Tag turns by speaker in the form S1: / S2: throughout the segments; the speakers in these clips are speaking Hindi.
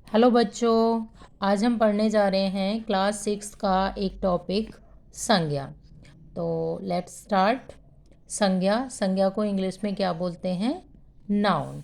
S1: हेलो बच्चों, आज हम पढ़ने जा रहे हैं क्लास 6 का एक टॉपिक संज्ञा। तो लेट्स स्टार्ट। संज्ञा को इंग्लिश में क्या बोलते हैं? नाउन।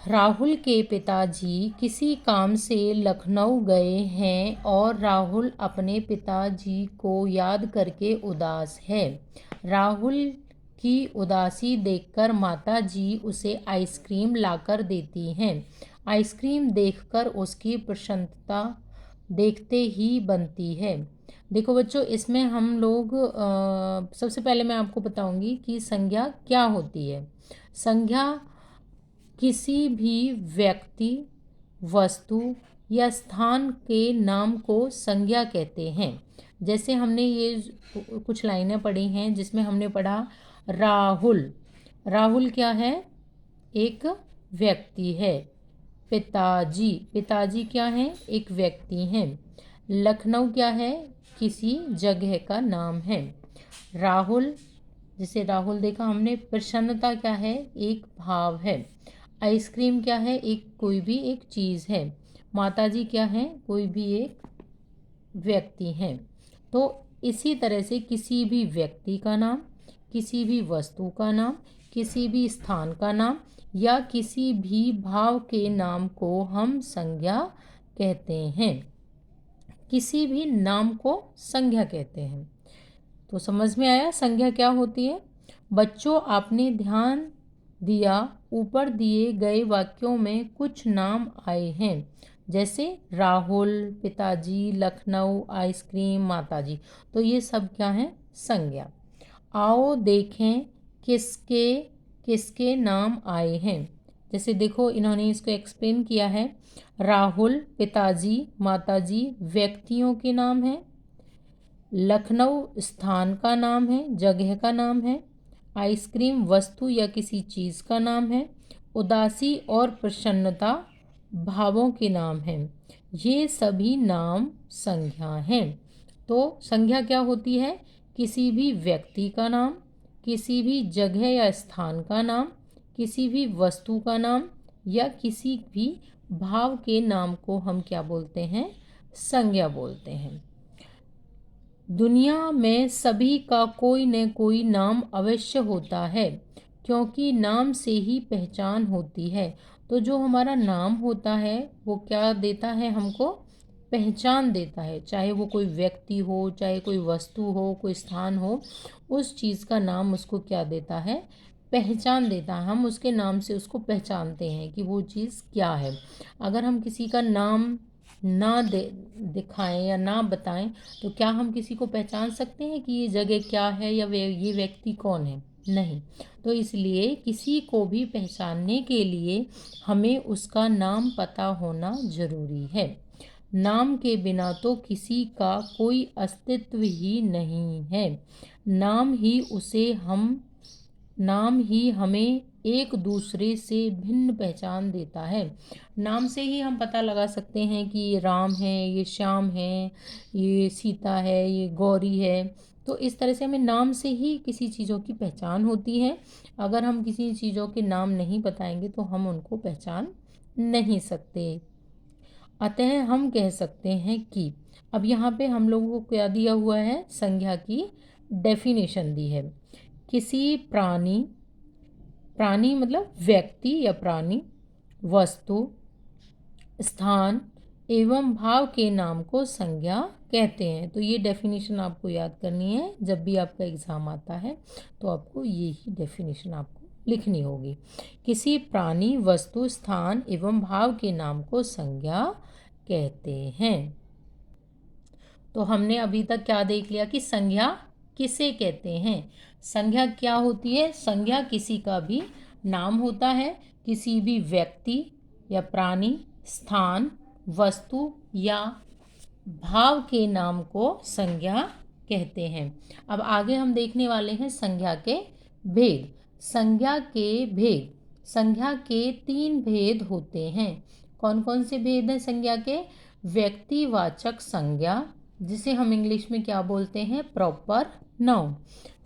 S1: राहुल के पिताजी किसी काम से लखनऊ गए हैं और राहुल अपने पिताजी को याद करके उदास है। राहुल की उदासी देखकर माताजी उसे आइसक्रीम लाकर देती हैं। आइसक्रीम देखकर उसकी प्रसन्नता देखते ही बनती है। देखो बच्चों, इसमें हम लोग सबसे पहले मैं आपको बताऊंगी कि संज्ञा क्या होती है। संज्ञा किसी भी व्यक्ति, वस्तु या स्थान के नाम को संज्ञा कहते हैं। जैसे हमने ये कुछ लाइनें पढ़ी हैं जिसमें हमने पढ़ा राहुल। राहुल क्या है? एक व्यक्ति है। पिताजी क्या है? एक व्यक्ति हैं। लखनऊ क्या है? किसी जगह का नाम है। राहुल, जैसे राहुल देखा हमने। प्रसन्नता क्या है? एक भाव है। आइसक्रीम क्या है? कोई भी एक चीज़ है। माताजी क्या है? कोई भी एक व्यक्ति हैं। तो इसी तरह से किसी भी व्यक्ति का नाम, किसी भी वस्तु का नाम, किसी भी स्थान का नाम या किसी भी भाव के नाम को हम संज्ञा कहते हैं। किसी भी नाम को संज्ञा कहते हैं। तो समझ में आया संज्ञा क्या होती है? बच्चों, आपने ध्यान दिया, ऊपर दिए गए वाक्यों में कुछ नाम आए हैं, जैसे राहुल, पिताजी, लखनऊ, आइसक्रीम, माताजी। तो ये सब क्या हैं? संज्ञा। आओ देखें किसके किसके नाम आए हैं। जैसे देखो, इन्होंने इसको एक्सप्लेन किया है। राहुल, पिताजी, माताजी व्यक्तियों के नाम हैं। लखनऊ स्थान का नाम है, जगह का नाम है। आइसक्रीम वस्तु या किसी चीज़ का नाम है। उदासी और प्रसन्नता भावों के नाम हैं। ये सभी नाम संज्ञा हैं। तो संज्ञा क्या होती है? किसी भी व्यक्ति का नाम, किसी भी जगह या स्थान का नाम, किसी भी वस्तु का नाम या किसी भी भाव के नाम को हम क्या बोलते हैं? संज्ञा बोलते हैं। दुनिया में सभी का कोई न कोई नाम अवश्य होता है, क्योंकि नाम से ही पहचान होती है। तो जो हमारा नाम होता है वो क्या देता है? हमको पहचान देता है। चाहे वो कोई व्यक्ति हो, चाहे कोई वस्तु हो, कोई स्थान हो, उस चीज़ का नाम उसको क्या देता है? पहचान देता है। हम उसके नाम से उसको पहचानते हैं कि वो चीज़ क्या है। अगर हम किसी का नाम ना दिखाएं या ना बताएं तो क्या हम किसी को पहचान सकते हैं कि ये जगह क्या है या ये व्यक्ति कौन है? नहीं। तो इसलिए किसी को भी पहचानने के लिए हमें उसका नाम पता होना ज़रूरी है। नाम के बिना तो किसी का कोई अस्तित्व ही नहीं है। नाम ही हमें एक दूसरे से भिन्न पहचान देता है। नाम से ही हम पता लगा सकते हैं कि ये राम है, ये श्याम है, ये सीता है, ये गौरी है। तो इस तरह से हमें नाम से ही किसी चीज़ों की पहचान होती है। अगर हम किसी चीज़ों के नाम नहीं बताएंगे तो हम उनको पहचान नहीं सकते। अतः हम कह सकते हैं कि अब यहाँ पे हम लोगों को क्या दिया हुआ है? संज्ञा की डेफिनेशन दी है। किसी प्राणी मतलब व्यक्ति या प्राणी, वस्तु, स्थान एवं भाव के नाम को संज्ञा कहते हैं। तो ये डेफिनेशन आपको याद करनी है। जब भी आपका एग्ज़ाम आता है तो आपको यही डेफिनेशन आपको लिखनी होगी। किसी प्राणी, वस्तु, स्थान एवं भाव के नाम को संज्ञा कहते हैं। तो हमने अभी तक क्या देख लिया कि संज्ञा किसे कहते हैं। संज्ञा क्या होती है? संज्ञा किसी का भी नाम होता है, किसी भी व्यक्ति या प्राणी, स्थान, वस्तु या भाव के नाम को संज्ञा कहते हैं। अब आगे हम देखने वाले हैं संज्ञा के भेद। संज्ञा के 3 भेद होते हैं। कौन कौन से भेद हैं संज्ञा के? व्यक्तिवाचक संज्ञा, जिसे हम इंग्लिश में क्या बोलते हैं? Proper noun.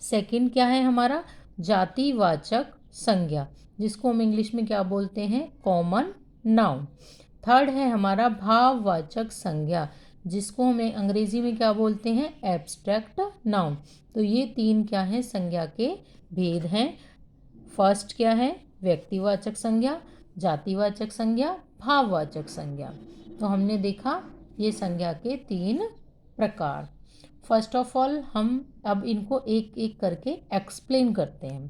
S1: सेकंड क्या है हमारा? जातिवाचक संज्ञा, जिसको हम इंग्लिश में क्या बोलते हैं? Common noun. थर्ड है हमारा भाववाचक संज्ञा, जिसको हमें अंग्रेजी में क्या बोलते हैं, एब्स्ट्रैक्ट नाउन। तो ये 3 क्या हैं, संज्ञा के भेद हैं। फर्स्ट क्या है, व्यक्तिवाचक संज्ञा, जातिवाचक संज्ञा, भाववाचक संज्ञा। तो हमने देखा ये संज्ञा के 3 प्रकार। फर्स्ट ऑफ ऑल हम अब इनको एक एक करके एक्सप्लेन करते हैं।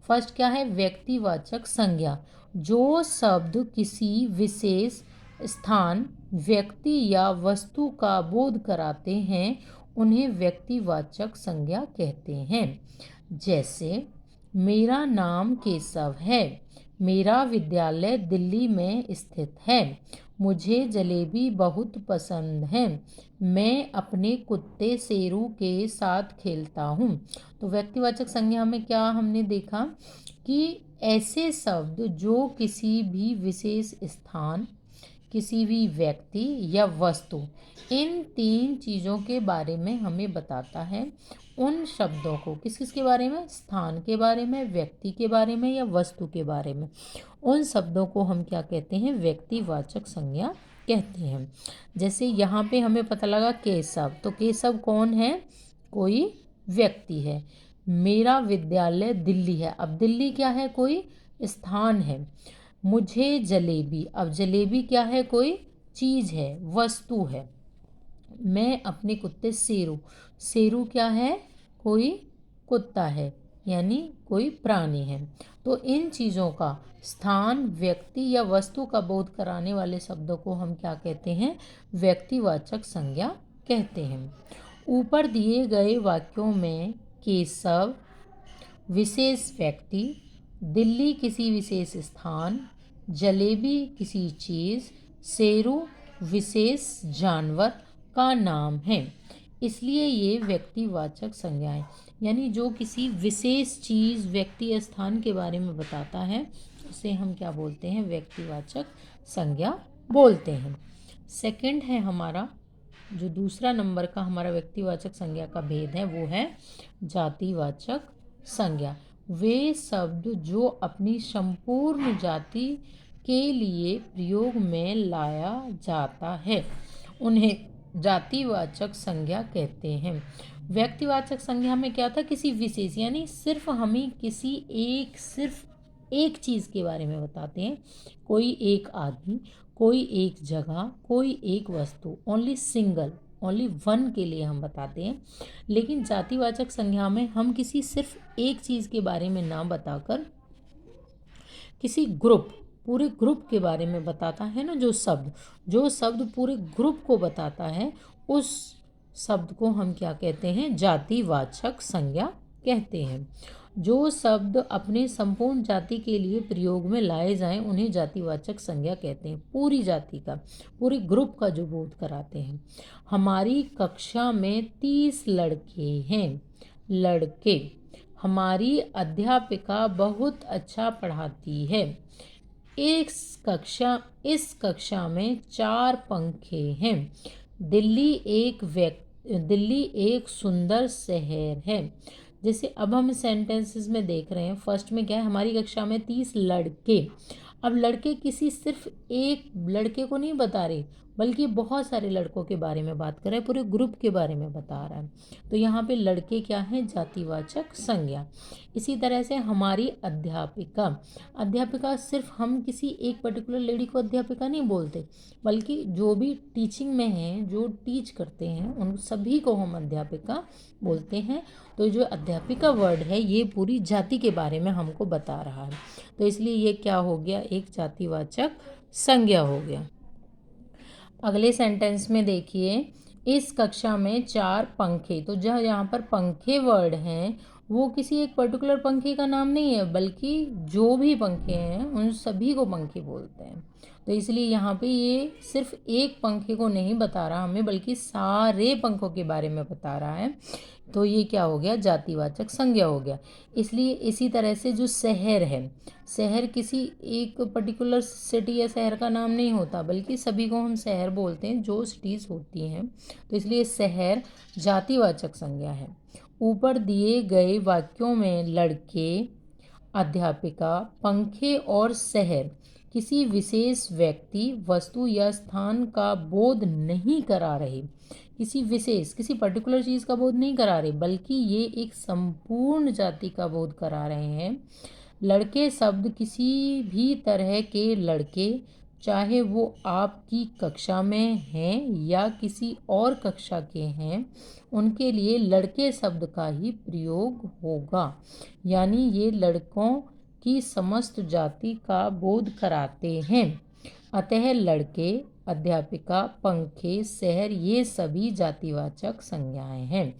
S1: फर्स्ट क्या है, व्यक्तिवाचक संज्ञा। जो शब्द किसी विशेष स्थान, व्यक्ति या वस्तु का बोध कराते हैं उन्हें व्यक्तिवाचक संज्ञा कहते हैं। जैसे मेरा नाम केशव है, मेरा विद्यालय दिल्ली में स्थित है, मुझे जलेबी बहुत पसंद है, मैं अपने कुत्ते शेरू के साथ खेलता हूँ। तो व्यक्तिवाचक संज्ञा में क्या हमने देखा कि ऐसे शब्द जो किसी भी विशेष स्थान, किसी भी व्यक्ति या वस्तु, इन 3 चीज़ों के बारे में हमें बताता है। उन शब्दों को किस किस के बारे में, स्थान के बारे में, व्यक्ति के बारे में या वस्तु के बारे में, उन शब्दों को हम क्या कहते हैं, व्यक्तिवाचक संज्ञा कहते हैं। जैसे यहाँ पे हमें पता लगा केशव, तो केशव कौन है, कोई व्यक्ति है। मेरा विद्यालय दिल्ली है, अब दिल्ली क्या है, कोई स्थान है। मुझे जलेबी, अब जलेबी क्या है, कोई चीज़ है, वस्तु है। मैं अपने कुत्ते शेरू, शेरू क्या है, कोई कुत्ता है, यानी कोई प्राणी है। तो इन चीज़ों का स्थान, व्यक्ति या वस्तु का बोध कराने वाले शब्दों को हम क्या कहते हैं, व्यक्तिवाचक संज्ञा कहते हैं। ऊपर दिए गए वाक्यों में केशव विशेष व्यक्ति, दिल्ली किसी विशेष स्थान, जलेबी किसी चीज़, शेरू विशेष जानवर का नाम है, इसलिए ये व्यक्तिवाचक संज्ञाएं, यानी जो किसी विशेष चीज़, व्यक्ति या स्थान के बारे में बताता है उसे हम क्या बोलते हैं, व्यक्तिवाचक संज्ञा बोलते हैं। सेकंड है हमारा जो दूसरा नंबर का हमारा व्यक्तिवाचक संज्ञा का भेद है, वो है जातिवाचक संज्ञा। वे शब्द जो अपनी संपूर्ण जाति के लिए प्रयोग में लाया जाता है उन्हें जातिवाचक संज्ञा कहते हैं। व्यक्तिवाचक संज्ञा में क्या था, किसी विशेष, यानी सिर्फ हमें किसी सिर्फ एक चीज़ के बारे में बताते हैं, कोई एक आदमी, कोई एक जगह, कोई एक वस्तु, ओनली सिंगल, ओनली वन के लिए हम बताते हैं। लेकिन जातिवाचक संज्ञा में हम किसी सिर्फ एक चीज़ के बारे में ना बताकर किसी ग्रुप, पूरे ग्रुप के बारे में बताता है ना, जो शब्द पूरे ग्रुप को बताता है उस शब्द को हम क्या कहते हैं, जातिवाचक संज्ञा कहते हैं। जो शब्द अपने संपूर्ण जाति के लिए प्रयोग में लाए जाएं उन्हें जातिवाचक संज्ञा कहते हैं। पूरी जाति का, पूरे ग्रुप का जो बोध कराते हैं। हमारी कक्षा में 30 लड़के हैं, लड़के। हमारी अध्यापिका बहुत अच्छा पढ़ाती है। इस कक्षा में 4 पंखे हैं। दिल्ली एक सुंदर शहर है। जैसे अब हम सेंटेंसेस में देख रहे हैं, फर्स्ट में क्या है, हमारी कक्षा में 30 लड़के। अब लड़के किसी सिर्फ एक लड़के को नहीं बता रहे, बल्कि बहुत सारे लड़कों के बारे में बात कर रहे हैं, पूरे ग्रुप के बारे में बता रहा है। तो यहाँ पे लड़के क्या है, जातिवाचक संज्ञा। इसी तरह से हमारी अध्यापिका सिर्फ हम किसी एक पर्टिकुलर लेडी को अध्यापिका नहीं बोलते, बल्कि जो भी टीचिंग में हैं, जो टीच करते हैं, उन सभी को हम अध्यापिका बोलते हैं। तो जो अध्यापिका वर्ड है ये पूरी जाति के बारे में हमको बता रहा है, तो इसलिए ये क्या हो गया, एक जातिवाचक संज्ञा हो गया। अगले सेंटेंस में देखिए, इस कक्षा में 4 पंखे। तो जहाँ यहाँ पर पंखे वर्ड हैं वो किसी एक पर्टिकुलर पंखे का नाम नहीं है, बल्कि जो भी पंखे हैं उन सभी को पंखे बोलते हैं। तो इसलिए यहाँ पे ये सिर्फ एक पंखे को नहीं बता रहा हमें, बल्कि सारे पंखों के बारे में बता रहा है। तो ये क्या हो गया, जातिवाचक संज्ञा हो गया। इसलिए इसी तरह से जो शहर है, शहर किसी एक पर्टिकुलर सिटी या शहर का नाम नहीं होता, बल्कि सभी को हम शहर बोलते हैं जो सिटीज़ होती हैं। तो इसलिए शहर जातिवाचक संज्ञा है। ऊपर दिए गए वाक्यों में लड़के, अध्यापिका, पंखे और शहर किसी विशेष व्यक्ति, वस्तु या स्थान का बोध नहीं करा रहे, किसी पर्टिकुलर चीज़ का बोध नहीं करा रहे, बल्कि ये एक संपूर्ण जाति का बोध करा रहे हैं। लड़के शब्द किसी भी तरह के लड़के, चाहे वो आपकी कक्षा में हैं या किसी और कक्षा के हैं, उनके लिए लड़के शब्द का ही प्रयोग होगा। यानी ये लड़कों की समस्त जाति का बोध कराते हैं। अतः लड़के, अध्यापिका, पंखे, शहर ये सभी जातिवाचक संज्ञाएं हैं।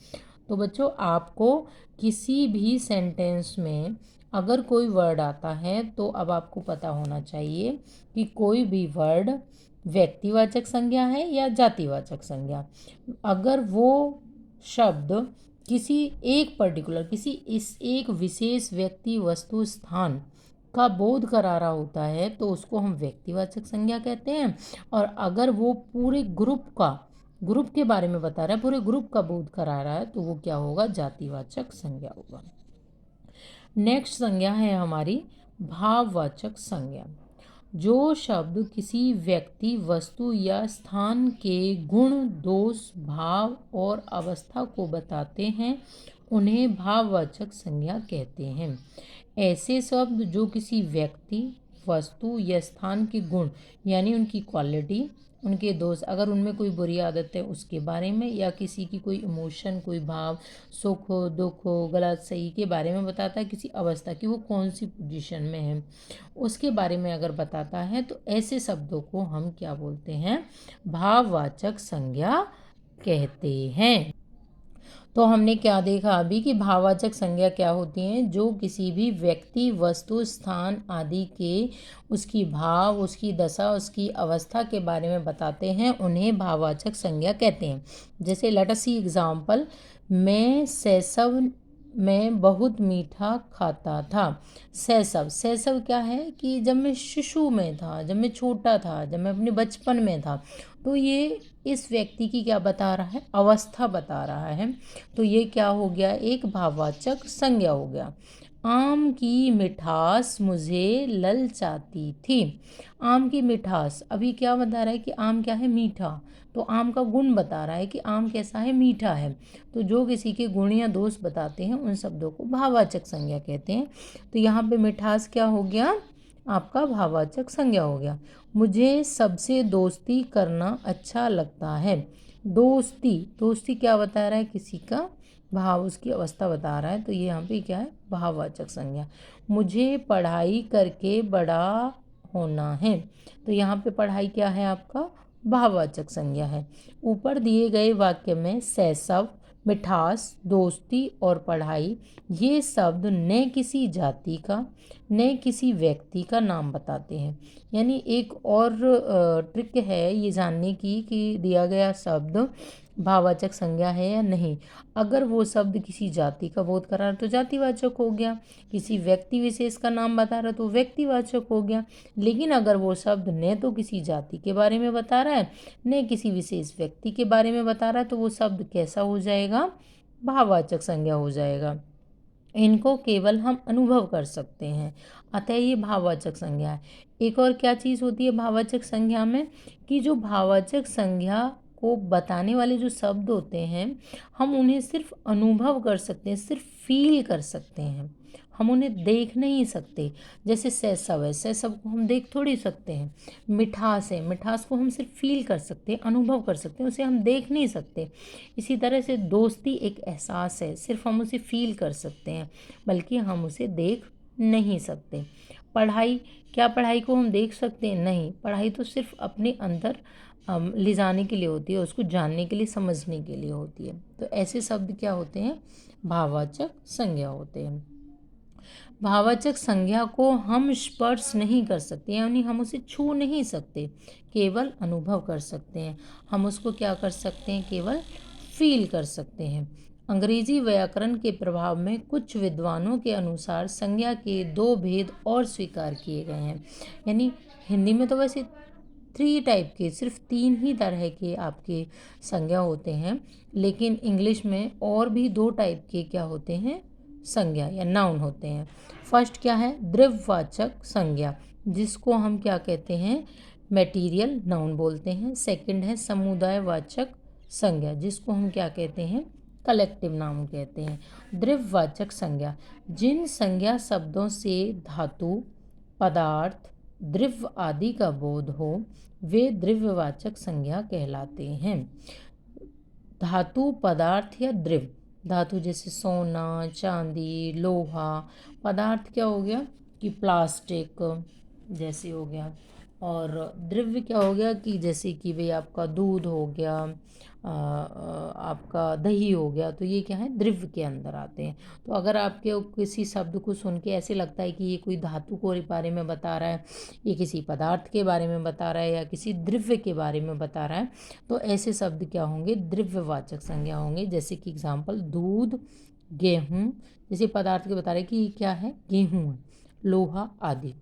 S1: तो बच्चों, आपको किसी भी सेंटेंस में अगर कोई वर्ड आता है तो अब आपको पता होना चाहिए कि कोई भी वर्ड व्यक्तिवाचक संज्ञा है या जातिवाचक संज्ञा। अगर वो शब्द किसी एक विशेष व्यक्ति, वस्तु, स्थान का बोध करा रहा होता है तो उसको हम व्यक्तिवाचक संज्ञा कहते हैं। और अगर वो पूरे ग्रुप के बारे में बता रहा है, पूरे ग्रुप का बोध करा रहा है, तो वो क्या होगा? जातिवाचक संज्ञा होगा। नेक्स्ट संज्ञा है हमारी भाववाचक संज्ञा। जो शब्द किसी व्यक्ति, वस्तु या स्थान के गुण, दोष, भाव और अवस्था को बताते हैं, उन्हें भाववाचक संज्ञा कहते हैं। ऐसे शब्द जो किसी व्यक्ति, वस्तु या स्थान के गुण यानी उनकी क्वालिटी, उनके दोष, अगर उनमें कोई बुरी आदत है उसके बारे में, या किसी की कोई इमोशन, कोई भाव, सुख हो, दुख हो, गलत सही के बारे में बताता है, किसी अवस्था की वो कौन सी पोजीशन में है उसके बारे में अगर बताता है, तो ऐसे शब्दों को हम क्या बोलते हैं? भाववाचक संज्ञा कहते हैं। तो हमने क्या देखा अभी कि भाववाचक संज्ञा क्या होती हैं? जो किसी भी व्यक्ति, वस्तु, स्थान आदि के उसकी भाव, उसकी दशा, उसकी अवस्था के बारे में बताते हैं, उन्हें भाववाचक संज्ञा कहते हैं। जैसे लेट अस सी एग्जाम्पल, मैं शैशव में बहुत मीठा खाता था। शैशव क्या है? कि जब मैं शिशु में था, जब मैं छोटा था, जब मैं अपने बचपन में था। तो ये इस व्यक्ति की क्या बता रहा है? अवस्था बता रहा है। तो ये क्या हो गया? एक भाववाचक संज्ञा हो गया। आम की मिठास मुझे ललचाती थी। आम की मिठास, अभी क्या बता रहा है कि आम क्या है? मीठा। तो आम का गुण बता रहा है कि आम कैसा है? मीठा है। तो जो किसी के गुण या दोष बताते हैं उन शब्दों को भाववाचक संज्ञा कहते हैं। तो यहाँ पे मिठास क्या हो गया? आपका भाववाचक संज्ञा हो गया। मुझे सबसे दोस्ती करना अच्छा लगता है। दोस्ती क्या बता रहा है? किसी का भाव, उसकी अवस्था बता रहा है। तो ये यहाँ पे क्या है? भाववाचक संज्ञा। मुझे पढ़ाई करके बड़ा होना है। तो यहाँ पे पढ़ाई क्या है? आपका भाववाचक संज्ञा है। ऊपर दिए गए वाक्य में शैशव, मिठास, दोस्ती और पढ़ाई ये शब्द न किसी जाति का न किसी व्यक्ति का नाम बताते हैं। यानी एक और ट्रिक है ये जानने की कि दिया गया शब्द भाववाचक संज्ञा है या नहीं। अगर वो शब्द किसी जाति का बोध करा रहा तो जातिवाचक हो गया, किसी व्यक्ति विशेष का नाम बता रहा तो व्यक्तिवाचक हो गया। लेकिन अगर वो शब्द न तो किसी जाति के बारे में बता रहा है न किसी विशेष व्यक्ति के बारे में बता रहा है, तो वो शब्द कैसा हो जाएगा? भाववाचक संज्ञा हो जाएगा। इनको केवल हम अनुभव कर सकते हैं, अतः ये भाववाचक संज्ञा है। एक और क्या चीज़ होती है भाववाचक संज्ञा में? कि जो भाववाचक संज्ञा को बताने वाले जो शब्द होते हैं, हम उन्हें सिर्फ अनुभव कर सकते हैं, सिर्फ फील कर सकते हैं, हम उन्हें देख नहीं सकते। जैसे शैशव है, शैशव को हम देख थोड़ी सकते हैं। मिठास है, मिठास को हम सिर्फ फील कर सकते हैं, अनुभव कर सकते हैं, उसे हम देख नहीं सकते। इसी तरह से दोस्ती एक एहसास है, सिर्फ हम उसे फील कर सकते हैं, बल्कि हम उसे देख नहीं सकते। पढ़ाई, क्या पढ़ाई को हम देख सकते हैं? नहीं। पढ़ाई तो सिर्फ अपने अंदर ले जाने के लिए होती है, उसको जानने के लिए, समझने के लिए होती है। तो ऐसे शब्द क्या होते हैं? भाववाचक संज्ञा होते हैं। भाववाचक संज्ञा को हम स्पर्श नहीं कर सकते, यानी हम उसे छू नहीं सकते, केवल अनुभव कर सकते हैं। हम उसको क्या कर सकते हैं? केवल फील कर सकते हैं। अंग्रेजी व्याकरण के प्रभाव में कुछ विद्वानों के अनुसार संज्ञा के 2 भेद और स्वीकार किए गए हैं। यानी हिंदी में तो वैसे 3 टाइप के, सिर्फ 3 ही तरह के आपके संज्ञा होते हैं, लेकिन इंग्लिश में और भी 2 टाइप के क्या होते हैं? संज्ञा या नाउन होते हैं। फर्स्ट क्या है? द्रव्यवाचक संज्ञा। जिसको हम क्या कहते हैं, मटेरियल नाउन बोलते हैं। सेकंड है समुदायवाचक संज्ञा, जिसको हम क्या कहते हैं, कलेक्टिव नाउन कहते हैं। द्रव्यवाचक संज्ञा, जिन संज्ञा शब्दों से धातु, पदार्थ, द्रव्य आदि का बोध हो वे द्रव्यवाचक संज्ञा कहलाते हैं। धातु, पदार्थ या द्रव्य, धातु जैसे सोना, चांदी, लोहा। पदार्थ क्या हो गया कि प्लास्टिक जैसे हो गया। और द्रव्य क्या हो गया कि जैसे कि भाई आपका दूध हो गया, आपका दही हो गया, तो ये क्या है, द्रव्य के अंदर आते हैं। तो अगर आपके किसी शब्द को सुन के ऐसे लगता है कि ये कोई धातु के बारे में बता रहा है, ये किसी पदार्थ के बारे में बता रहा है या किसी द्रव्य के बारे में बता रहा है, तो ऐसे शब्द क्या होंगे, द्रव्यवाचक संज्ञा होंगे। जैसे कि एग्जाम्पल दूध, गेहूँ, जैसे पदार्थ के बता रहे कि ये क्या है, गेहूँ है, लोहा आदि।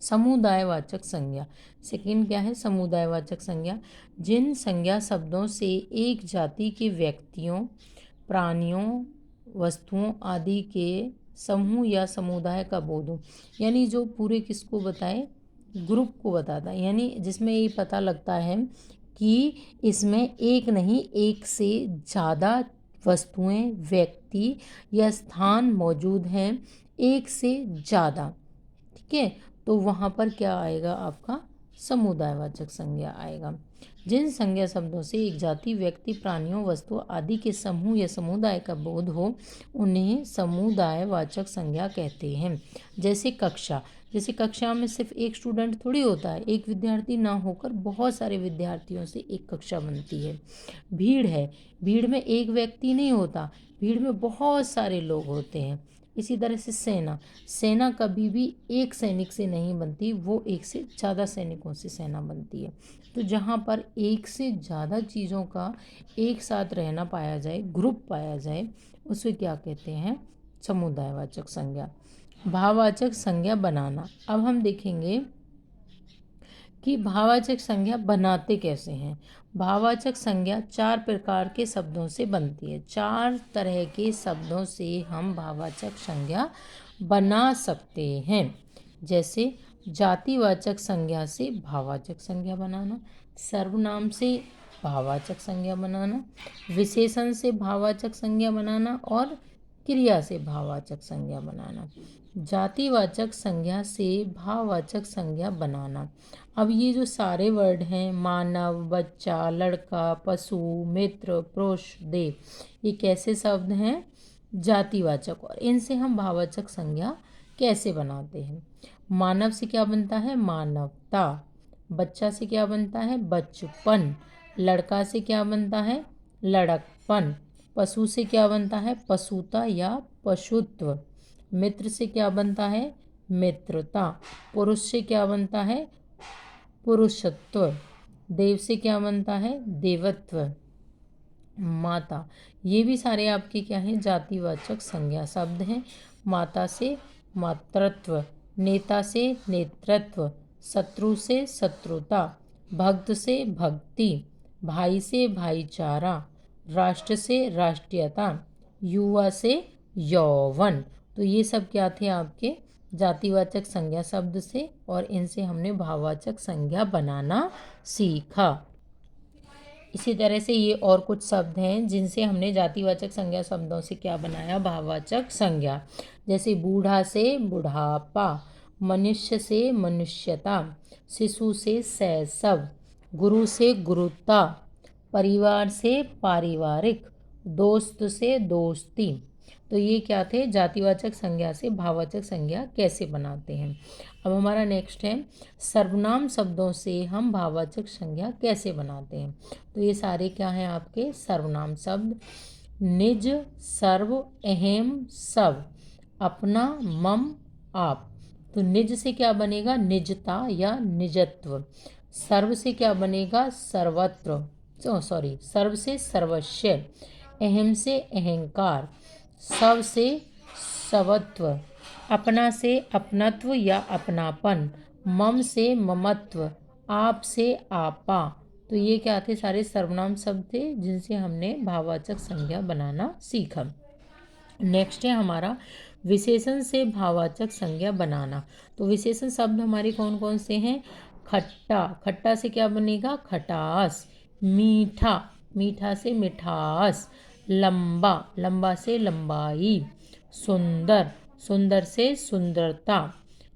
S1: समुदायवाचक संज्ञा, सेकंड क्या है, समुदायवाचक संज्ञा, जिन संज्ञा शब्दों से एक जाति के व्यक्तियों, प्राणियों, वस्तुओं आदि के समूह या समुदाय का बोध हो। यानी जो पूरे किसको बताए, ग्रुप को बताता है। यानी जिसमें ये पता लगता है कि इसमें एक नहीं, एक से ज़्यादा वस्तुएं, व्यक्ति या स्थान मौजूद हैं, एक से ज़्यादा। ठीक है, तो वहाँ पर क्या आएगा, आपका समुदायवाचक संज्ञा आएगा। जिन संज्ञा शब्दों से एक जाति, व्यक्ति, प्राणियों, वस्तुओं आदि के समूह या समुदाय का बोध हो उन्हें समुदायवाचक संज्ञा कहते हैं। जैसे कक्षा, जैसे कक्षा में सिर्फ एक स्टूडेंट थोड़ी होता है, एक विद्यार्थी ना होकर बहुत सारे विद्यार्थियों से एक कक्षा बनती है। भीड़ है, भीड़ में एक व्यक्ति नहीं होता, भीड़ में बहुत सारे लोग होते हैं। इसी तरह से सेना, सेना कभी भी एक सैनिक से नहीं बनती, वो एक से ज़्यादा सैनिकों से सेना बनती है। तो जहाँ पर एक से ज़्यादा चीज़ों का एक साथ रहना पाया जाए, ग्रुप पाया जाए, उसे क्या कहते हैं, समुदायवाचक संज्ञा। भाववाचक संज्ञा बनाना, अब हम देखेंगे कि भाववाचक संज्ञा बनाते कैसे हैं। भाववाचक संज्ञा 4 प्रकार के शब्दों से बनती है। 4 तरह के शब्दों से हम भाववाचक संज्ञा बना सकते हैं। जैसे जातिवाचक संज्ञा से भाववाचक संज्ञा बनाना, सर्वनाम से भाववाचक संज्ञा बनाना, विशेषण से भाववाचक संज्ञा बनाना और क्रिया से भाववाचक संज्ञा बनाना। जातिवाचक संज्ञा से भाववाचक संज्ञा बनाना, अब ये जो सारे वर्ड हैं, मानव, बच्चा, लड़का, पशु, मित्र, पुरुष, देव, ये कैसे शब्द हैं, जातिवाचक। और इनसे हम भाववाचक संज्ञा कैसे बनाते हैं। मानव से क्या बनता है, मानवता। बच्चा से क्या बनता है, बचपन। लड़का से क्या बनता है, लड़कपन। पशु से क्या बनता है, पशुता या पशुत्व। मित्र से क्या बनता है, मित्रता। पुरुष से क्या बनता है, पुरुषत्व। देव से क्या बनता है, देवत्व। माता, ये भी सारे आपके क्या हैं, जातिवाचक संज्ञा शब्द हैं। माता से मातृत्व, नेता से नेतृत्व, शत्रु से शत्रुता, भक्त से भक्ति, भाई से भाईचारा, राष्ट्र से राष्ट्रीयता, युवा से यौवन। तो ये सब क्या थे आपके जातिवाचक संज्ञा शब्द से, और इनसे हमने भाववाचक संज्ञा बनाना सीखा। इसी तरह से ये और कुछ शब्द हैं जिनसे हमने जातिवाचक संज्ञा शब्दों से क्या बनाया, भाववाचक संज्ञा। जैसे बूढ़ा से बुढ़ापा, मनुष्य से मनुष्यता, शिशु से शैशव, गुरु से गुरुता, परिवार से पारिवारिक, दोस्त से दोस्ती। तो ये क्या थे, जातिवाचक संज्ञा से भाववाचक संज्ञा कैसे बनाते हैं। अब हमारा नेक्स्ट है सर्वनाम शब्दों से हम भाववाचक संज्ञा कैसे बनाते हैं। तो ये सारे क्या हैं आपके सर्वनाम शब्द। निज, सर्व, अहम, सब, अपना, मम, आप। तो निज से क्या बनेगा, निजता या निजत्व। सर्व से क्या बनेगा, सर्वत्र, सर्व से सर्वस्व। अहम से अहंकार, सब से सवत्व, अपना से अपनत्व या अपनापन, मम से ममत्व, आप से आपा। तो ये क्या थे, सारे सर्वनाम शब्द थे जिनसे हमने भाववाचक संज्ञा बनाना सीखा। नेक्स्ट है हमारा विशेषण से भाववाचक संज्ञा बनाना। तो विशेषण शब्द हमारे कौन कौन से हैं? खट्टा, खट्टा से क्या बनेगा? खटास। मीठा, मीठा से मिठास। लंबा, लंबा से लंबाई। सुंदर, सुंदर से सुंदरता।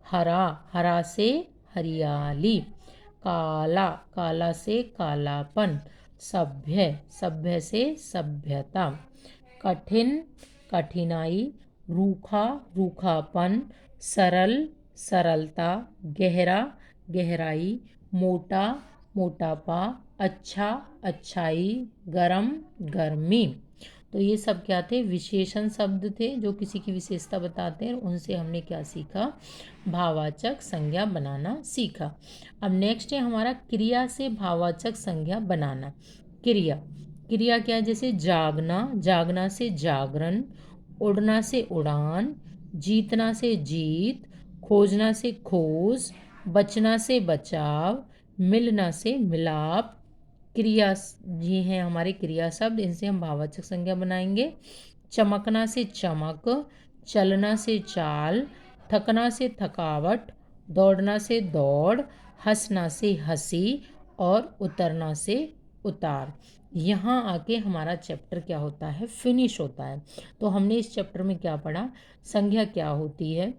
S1: हरा, हरा से हरियाली। काला, काला से कालापन। सभ्य, सभ्य से सभ्यता। कठिन, कठिनाई। रूखा, रूखापन। सरल, सरलता। गहरा, गहराई। मोटा, मोटापा। अच्छा, अच्छाई। गरम, गर्मी। तो ये सब क्या थे? विशेषण शब्द थे जो किसी की विशेषता बताते हैं। उनसे हमने क्या सीखा? भाववाचक संज्ञा बनाना सीखा। अब नेक्स्ट है हमारा क्रिया से भाववाचक संज्ञा बनाना। क्रिया, क्रिया क्या है? जैसे जागना, जागना से जागरण। उड़ना से उड़ान। जीतना से जीत। खोजना से खोज। बचना से बचाव। मिलना से मिलाप। क्रिया, ये हैं हमारे क्रिया शब्द, इनसे हम भाववाचक संज्ञा बनाएंगे। चमकना से चमक। चलना से चाल। थकना से थकावट। दौड़ना से दौड़। हंसना से हंसी। और उतरना से उतार। यहाँ आके हमारा चैप्टर क्या होता है? फिनिश होता है। तो हमने इस चैप्टर में क्या पढ़ा? संज्ञा क्या होती है,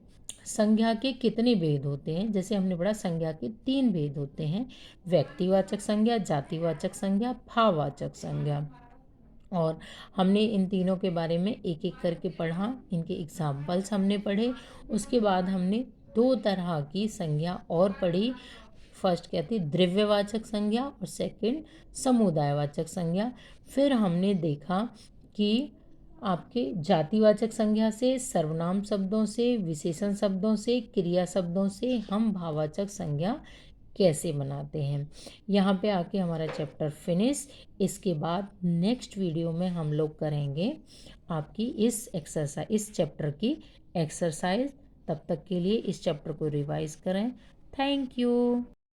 S1: संज्ञा के कितने भेद होते हैं। जैसे हमने पढ़ा संज्ञा के 3 भेद होते हैं: व्यक्तिवाचक संज्ञा, जातिवाचक संज्ञा, भाववाचक संज्ञा। और हमने इन तीनों के बारे में एक एक करके पढ़ा, इनके एग्जाम्पल्स हमने पढ़े। उसके बाद हमने 2 तरह की संज्ञा और पढ़ी। फर्स्ट क्या थी? द्रव्यवाचक संज्ञा, और सेकंड समुदायवाचक संज्ञा। फिर हमने देखा कि आपके जातिवाचक संज्ञा से, सर्वनाम शब्दों से, विशेषण शब्दों से, क्रिया शब्दों से हम भाववाचक संज्ञा कैसे बनाते हैं। यहाँ पे आके हमारा चैप्टर फिनिश। इसके बाद नेक्स्ट वीडियो में हम लोग करेंगे आपकी इस चैप्टर की एक्सरसाइज। तब तक के लिए इस चैप्टर को रिवाइज करें। Thank you.